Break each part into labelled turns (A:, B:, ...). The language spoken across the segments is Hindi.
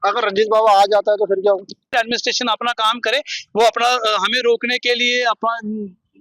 A: अगर रंजीत बाबा आ जाता है तो फिर क्या होगा?
B: एडमिनिस्ट्रेशन अपना काम करे, वो अपना हमें रोकने के लिए अपना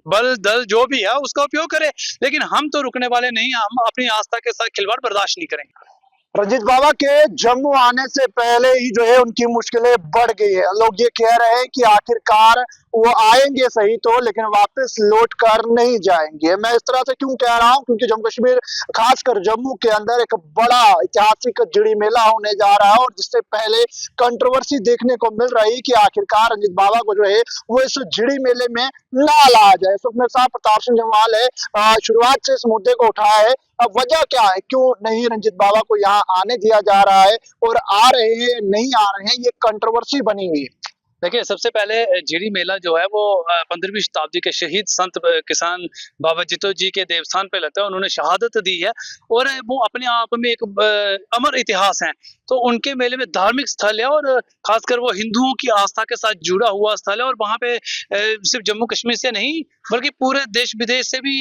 B: बल दल जो भी है उसका उपयोग करे, लेकिन हम तो रुकने वाले नहीं, हम अपनी आस्था के साथ खिलवाड़ बर्दाश्त नहीं करेंगे।
A: रंजीत बाबा के जम्मू आने से पहले ही जो है उनकी मुश्किलें बढ़ गई है। लोग ये कह रहे हैं कि आखिरकार वो आएंगे सही तो, लेकिन वापस लौट कर नहीं जाएंगे। मैं इस तरह से क्यों कह रहा हूं, क्योंकि जम्मू कश्मीर खासकर जम्मू के अंदर एक बड़ा ऐतिहासिक जिड़ी मेला होने जा रहा है, और जिससे पहले कंट्रोवर्सी देखने को मिल रही कि आखिरकार रंजीत बाबा को जो है वो इस जिड़ी मेले में ना लाया जाए। इस वक्त मेरे साथ प्रताप सिंह जम्वाल है, शुरुआत से इस मुद्दे को उठाया है। अब वजह क्या है, क्यों नहीं रंजीत बाबा को यहाँ आने दिया जा रहा है, और आ रहे हैं नहीं आ रहे हैं, ये कंट्रोवर्सी बनी हुई है।
B: देखिए, सबसे पहले जिड़ी मेला जो है वो 15वीं शताब्दी के शहीद संत किसान बाबा जितो जी के देवस्थान पे लगता है। उन्होंने शहादत दी है और वो अपने आप में एक अमर इतिहास है। तो उनके मेले में धार्मिक स्थल है, और खासकर वो हिंदुओं की आस्था के साथ जुड़ा हुआ स्थल है, और वहाँ पे सिर्फ जम्मू कश्मीर से नहीं बल्कि पूरे देश विदेश से भी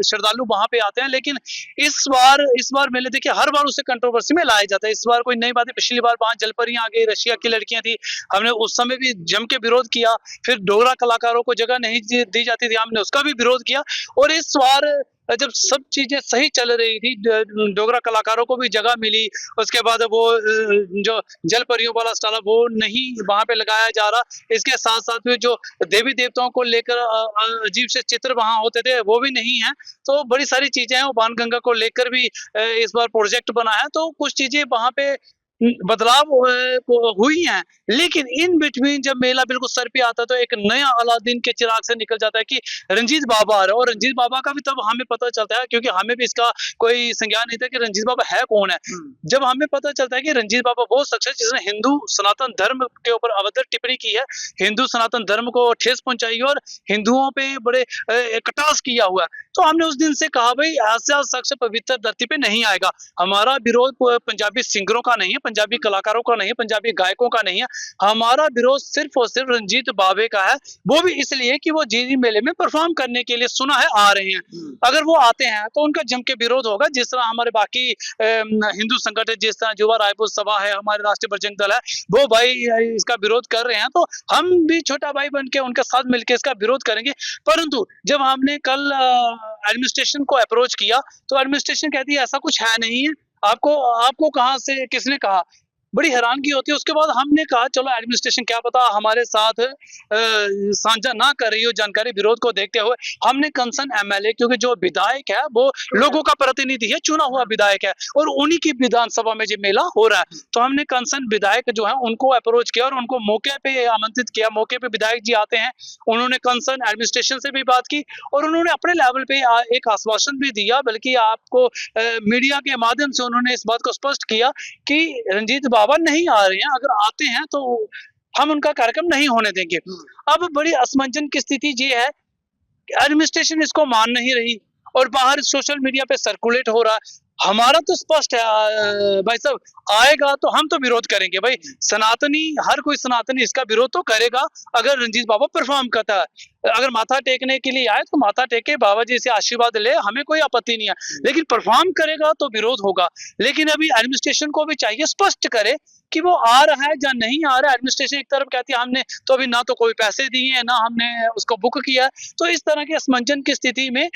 B: श्रद्धालु वहाँ पे आते हैं। लेकिन इस बार मेले देखिए, हर बार उसे कंट्रोवर्सी में लाया जाता है। इस बार कोई नई बात है, पिछली बार वहाँ जलपरियां आ गई, रशिया की लड़कियां थी, हमने उस समय भी जम के विरोध किया। फिर डोगरा कलाकारों को जगह नहीं दी जाती थी, हमने उसका भी विरोध किया। और इस बार जब सब चीजें सही चल रही थी, डोगरा कलाकारों को भी जगह मिली, उसके बाद वो जो जल परियों वाला स्टाल वो नहीं वहां पे लगाया जा रहा। इसके साथ साथ में जो देवी देवताओं को लेकर अजीब से चित्र वहां होते थे वो भी नहीं है। तो बड़ी सारी चीजें हैं, वो बाणगंगा को लेकर भी इस बार प्रोजेक्ट बना है। तो कुछ चीजें वहां पे बदलाव हुई हैं, लेकिन इन बिटवीन जब मेला बिल्कुल सर पे आता है तो एक नया अलादीन के चिराग से निकल जाता है कि रंजीत बाबा आ रहे हैं। और रंजीत बाबा का भी तब हमें पता चलता है, क्योंकि हमें भी इसका कोई संज्ञान नहीं था कि रंजीत बाबा है कौन है। जब हमें पता चलता है कि रंजीत बाबा वो शख्स है जिसने हिंदू सनातन धर्म के ऊपर अभद्र टिप्पणी की है, हिंदू सनातन धर्म को ठेस पहुंचाई है और हिंदुओं पे बड़े कटास किया हुआ है, तो हमने उस दिन से कहा भाई ऐसा शख्स पवित्र धरती पे नहीं आएगा। हमारा विरोध पंजाबी सिंगरों का नहीं है, पंजाबी कलाकारों का नहीं है, पंजाबी गायकों का नहीं है, हमारा विरोध सिर्फ और सिर्फ रंजीत बाबे का है। वो भी इसलिए कि वो जिड़ी मेले में परफॉर्म करने के लिए सुना है आ रहे हैं। अगर वो आते हैं तो उनका जम के विरोध होगा, जिस तरह हमारे बाकी हिंदू संगठन, जिस तरह युवा रायपुर सभा है, हमारे राष्ट्रीय बजरंग दल है, वो भाई इसका विरोध कर रहे हैं, तो हम भी छोटा भाई बन के उनके साथ मिलकर इसका विरोध करेंगे। परंतु जब हमने कल एडमिनिस्ट्रेशन को अप्रोच किया तो एडमिनिस्ट्रेशन कहती है ऐसा कुछ है नहीं है, आपको कहां से किसने कहा। बड़ी हैरानगी होती है। उसके बाद हमने कहा चलो एडमिनिस्ट्रेशन क्या पता हमारे साथ साझा ना कर रही हो जानकारी, विरोध को देखते हुए हमने कंसर्न एमएलए, क्योंकि जो विधायक है वो लोगों का प्रतिनिधि है, चुना हुआ विधायक है, और उन्हीं की विधानसभा में जो मेला हो रहा है, तो हमने कंसर्न विधायक जो है उनको अप्रोच किया और उनको मौके पे आमंत्रित किया। मौके पे विधायक जी आते हैं, उन्होंने कंसर्न एडमिनिस्ट्रेशन से भी बात की और उन्होंने अपने लेवल पे एक आश्वासन भी दिया, बल्कि आपको मीडिया के माध्यम से उन्होंने इस बात को स्पष्ट किया कि रंजीत बाबा नहीं आ रहे हैं, अगर आते हैं तो हम उनका कार्यक्रम नहीं होने देंगे। अब बड़ी असमंजन की स्थिति ये है, एडमिनिस्ट्रेशन इसको मान नहीं रही और बाहर सोशल मीडिया पे सर्कुलेट हो रहा है। हमारा तो स्पष्ट है भाई साहब, आएगा तो हम तो विरोध करेंगे। भाई सनातनी, हर कोई सनातनी इसका विरोध तो करेगा अगर रंजीत बाबा परफॉर्म करता है। अगर माथा टेकने के लिए आए तो माथा टेके, बाबा जी से आशीर्वाद ले, हमें कोई आपत्ति नहीं है, लेकिन परफॉर्म करेगा तो विरोध होगा। लेकिन अभी एडमिनिस्ट्रेशन को भी चाहिए स्पष्ट करे कि वो आ रहा है या नहीं आ रहा है। एडमिनिस्ट्रेशन एक तरफ कहती है हमने तो अभी ना तो कोई पैसे दिए हैं, ना हमने उसको बुक किया है। तो इस तरह के असमंजन की स्थिति में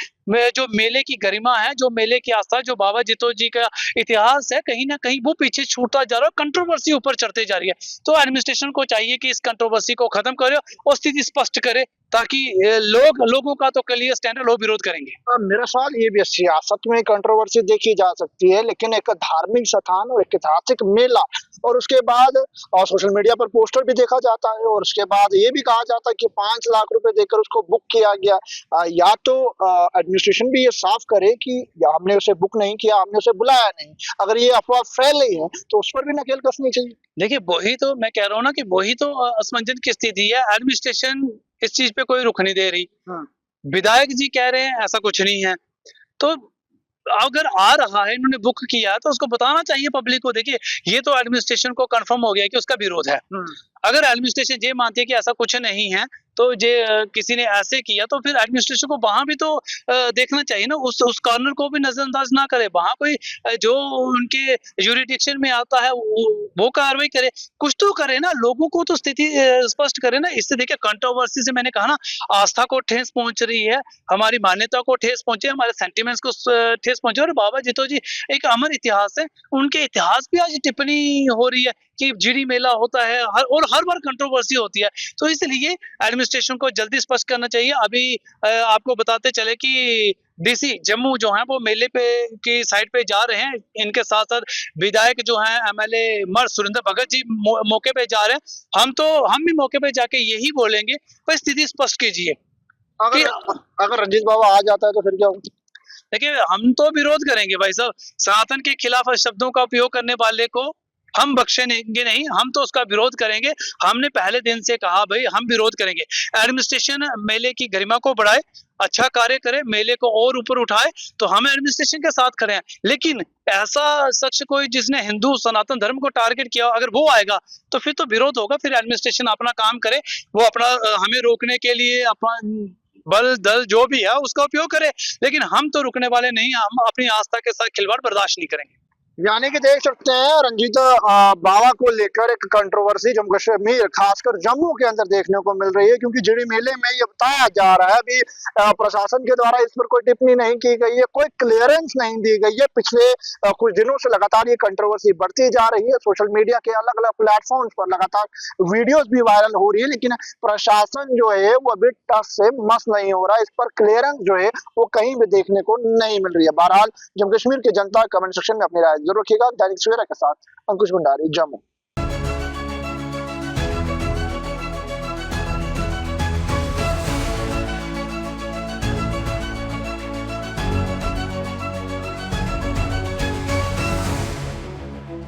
B: जो मेले की गरिमा है, जो मेले की आस्था, जो बाबा जितो जी का इतिहास है, कहीं ना कहीं वो पीछे छूटता जा रहा है, कंट्रोवर्सी ऊपर चढ़ते जा रही है। तो एडमिनिस्ट्रेशन को चाहिए कि इस कंट्रोवर्सी को खत्म करे और स्थिति स्पष्ट करे, ताकि लोगों का तो क्लियर स्टैंडर्ड हो, विरोध करेंगे।
A: मेरा सवाल ये भी, सियासत में कंट्रोवर्सी देखी जा सकती है, लेकिन एक धार्मिक स्थान और एक ऐतिहासिक मेला, और उसके बाद सोशल मीडिया पर पोस्टर भी देखा जाता है, और उसके बाद ये भी कहा जाता है कि 5 लाख रुपए देकर उसको बुक किया गया। या तो एडमिनिस्ट्रेशन भी ये साफ करे कि या हमने उसे बुक नहीं किया, हमने उसे बुलाया नहीं। अगर ये अफवाह फैल रही है तो उस पर भी नकेल कसनी चाहिए।
B: देखिए, वही तो मैं कह रहा हूँ ना कि वही तो असमंजन की स्थिति है। एडमिनिस्ट्रेशन इस चीज पे कोई रुख नहीं दे रही। विधायक जी कह रहे हैं ऐसा कुछ नहीं है, तो अगर आ रहा है, इन्होंने बुक किया तो उसको बताना चाहिए पब्लिक को। देखिए, ये तो एडमिनिस्ट्रेशन को कंफर्म हो गया कि उसका विरोध है। अगर एडमिनिस्ट्रेशन ये मानती है कि ऐसा कुछ नहीं है तो जे किसी ने ऐसे किया तो फिर एडमिनिस्ट्रेशन को वहाँ भी तो देखना चाहिए ना, उस कॉर्नर को भी नजरअंदाज ना करे, वहाँ कोई जो उनके जुरिडिक्शन में आता है वो कार्रवाई करे, कुछ तो करे ना, लोगों को तो स्थिति स्पष्ट करे ना। इससे देखिए कंट्रोवर्सी से मैंने कहा ना, आस्था को ठेस पहुंच रही है, हमारी मान्यता को ठेस पहुंचे, हमारे सेंटिमेंट्स को ठेस पहुंचे। और बाबा जितो जी एक अमर इतिहास है, उनके इतिहास पे आज टिप्पणी हो रही है कि जीडी मेला होता है हर बार कंट्रोवर्सी होती है। तो इसलिए एडमिनिस्ट्रेशन को जल्दी स्पष्ट करना चाहिए। अभी आपको बताते चले कि डीसी जम्मू जो है वो मेले पे की साइड पे जा रहे हैं, इनके साथ साथ विधायक जो हैं एमएलए मर्द सुरेंद्र भगत जी मौके पे जा रहे हैं। हम भी मौके पे जाके यही बोलेंगे, पर स्थिति स्पष्ट कीजिए।
A: अगर
B: कि
A: अगर रंजीत बाबा आ जाता है तो फिर क्या होगा?
B: देखिए हम तो विरोध करेंगे भाई साहब, सनातन के खिलाफ शब्दों का उपयोग करने वाले को हम बख्शेंगे नहीं, हम तो उसका विरोध करेंगे। हमने पहले दिन से कहा भाई हम विरोध करेंगे। एडमिनिस्ट्रेशन मेले की गरिमा को बढ़ाए, अच्छा कार्य करे, मेले को और ऊपर उठाए, तो हम एडमिनिस्ट्रेशन के साथ खड़े हैं। लेकिन ऐसा शख्स कोई जिसने हिंदू सनातन धर्म को टारगेट किया, अगर वो आएगा तो फिर तो विरोध होगा। फिर एडमिनिस्ट्रेशन अपना काम करे, वो अपना हमें रोकने के लिए अपना बल दल जो भी है उसका उपयोग करे, लेकिन हम तो रुकने वाले नहीं, हम अपनी आस्था के साथ खिलवाड़ बर्दाश्त नहीं करेंगे।
A: यानी कि देख सकते हैं रंजीत बाबा को लेकर एक कंट्रोवर्सी जम्मू कश्मीर खासकर जम्मू के अंदर देखने को मिल रही है, क्योंकि जिड़ी मेले में ये बताया जा रहा है अभी प्रशासन के द्वारा इस पर कोई टिप्पणी नहीं की गई है, कोई क्लियरेंस नहीं दी गई है। पिछले कुछ दिनों से लगातार ये कंट्रोवर्सी बढ़ती जा रही है, सोशल मीडिया के अलग अलग प्लेटफॉर्म्स पर लगातार वीडियोस भी वायरल हो रही है, लेकिन प्रशासन जो है वो अभी टस से मस नहीं हो रहा है। इस पर क्लियरेंस जो है वो कहीं भी देखने को नहीं मिल रही है। बहरहाल जम्मू कश्मीर की जनता कमेंट सेक्शन में अपनी राय जरूर रखिएगा। दैनिक सवेरा के साथ अंकुश भंडारी, जम्मू।